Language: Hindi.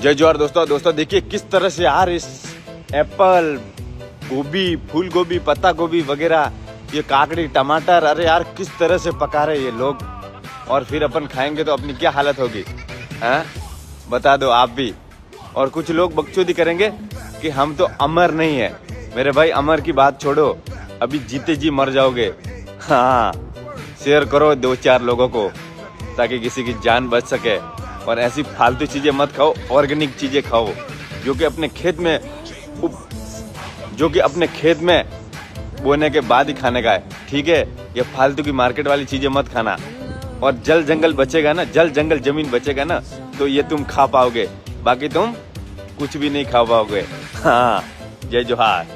जय जोहार दोस्तों देखिए किस तरह से यार इस एप्पल, गोभी, फूल गोभी, पत्ता गोभी वगैरह, ये काकड़ी, टमाटर, अरे यार किस तरह से पका रहे ये लोग। और फिर अपन खाएंगे तो अपनी क्या हालत होगी, हैं? बता दो आप भी। और कुछ लोग बकचोदी करेंगे कि हम तो अमर नहीं है। मेरे भाई अमर की बात छोड़ो, अभी जीते जी मर जाओगे। हाँ, शेयर करो 2-4 लोगों को ताकि किसी की जान बच सके। और ऐसी फालतू चीजें मत खाओ, ऑर्गेनिक चीजें खाओ जो कि अपने खेत में बोने के बाद ही खाने का है, ठीक है? ये फालतू की मार्केट वाली चीजें मत खाना। और जल जंगल बचेगा ना, जल जंगल जमीन बचेगा ना, तो ये तुम खा पाओगे, बाकी तुम कुछ भी नहीं खा पाओगे। हाँ, जय जोहार।